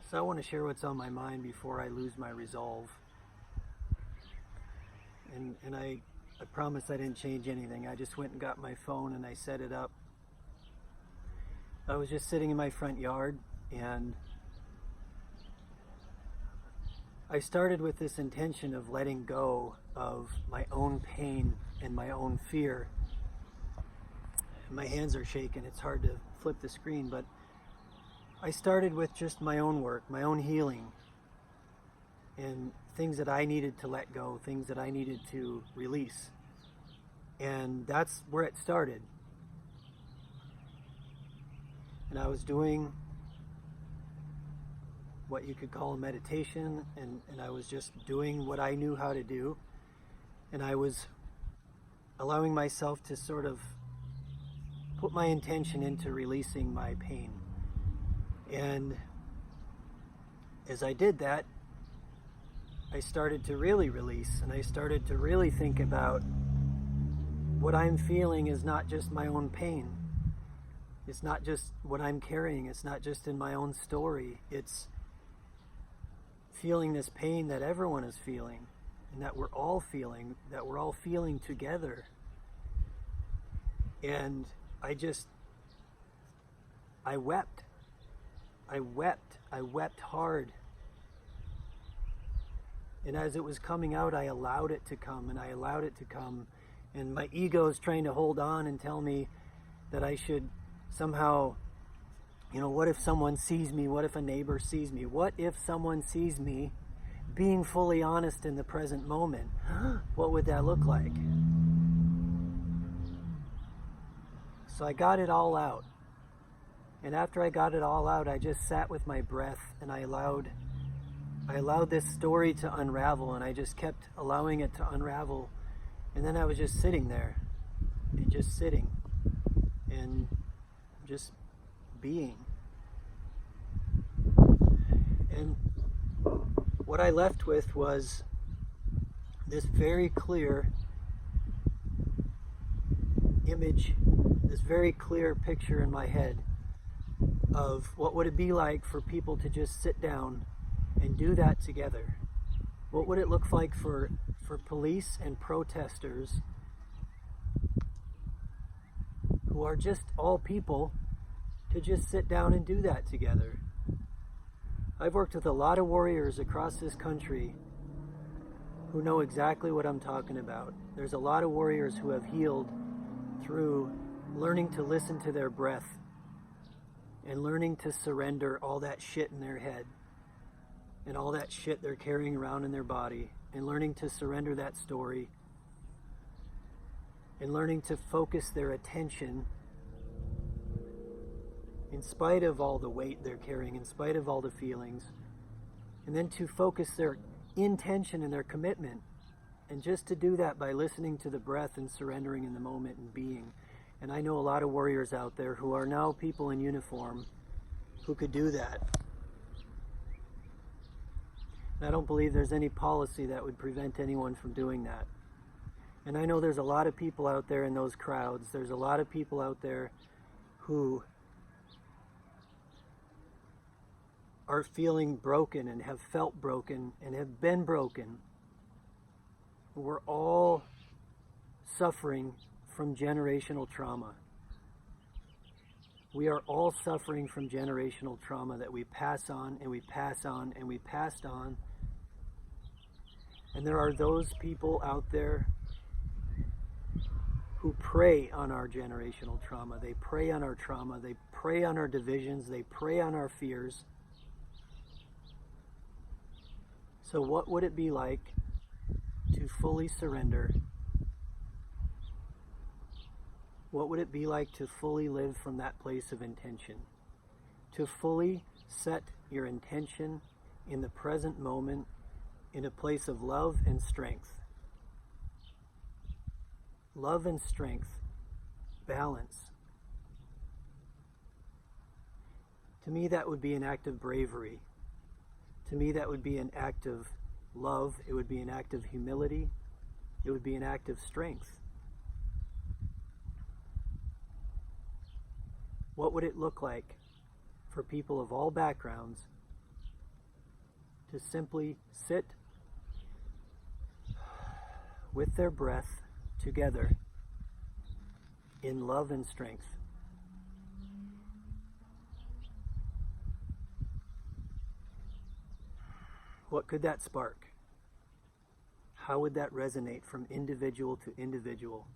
So I want to share what's on my mind before I lose my resolve. And I promise I didn't change anything. I just went and got my phone and I set it up. I was just sitting in my front yard, and I started with this intention of letting go of my own pain and my own fear. My hands are shaking. It's hard to flip the screen, but I started with just my own work, my own healing, and things that I needed to let go, things that I needed to release. And that's where it started. And I was doing what you could call a meditation, and I was just doing what I knew how to do. And I was allowing myself to sort of put my intention into releasing my pain. And as I did that, I started to really release, and I started to really think about what I'm feeling is not just my own pain. It's not just what I'm carrying. It's not just in my own story. It's feeling this pain that everyone is feeling, and that we're all feeling together. And I wept. I wept hard. And as it was coming out, I allowed it to come, and I allowed it to come. And my ego is trying to hold on and tell me that I should somehow, what if someone sees me? What if a neighbor sees me? What if someone sees me being fully honest in the present moment? What would that look like? So I got it all out. And after I got it all out, I just sat with my breath, and I allowed this story to unravel, and I just kept allowing it to unravel. And then I was just sitting there, and just sitting, and just being. And what I left with was this very clear image, this very clear picture in my head of what would it be like for people to just sit down and do that together. What would it look like for police and protesters who are just all people to just sit down and do that together? I've worked with a lot of warriors across this country who know exactly what I'm talking about. There's a lot of warriors who have healed through learning to listen to their breath and learning to surrender all that shit in their head and all that shit they're carrying around in their body, and learning to surrender that story, and learning to focus their attention in spite of all the weight they're carrying, in spite of all the feelings, and then to focus their intention and their commitment, and just to do that by listening to the breath and surrendering in the moment and being. And I know a lot of warriors out there who are now people in uniform who could do that. And I don't believe there's any policy that would prevent anyone from doing that. And I know there's a lot of people out there in those crowds. There's a lot of people out there who are feeling broken and have felt broken and have been broken. We're all suffering from generational trauma. We are all suffering from generational trauma that we pass on and we pass on and we passed on. And there are those people out there who prey on our generational trauma. They prey on our trauma. They prey on our divisions. They prey on our fears. So what would it be like to fully surrender? What would it be like to fully live from that place of intention? To fully set your intention in the present moment in a place of love and strength. Love and strength. Balance. To me, that would be an act of bravery. To me, that would be an act of love. It would be an act of humility. It would be an act of strength. What would it look like for people of all backgrounds to simply sit with their breath together in love and strength. What could that spark? How would that resonate from individual to individual?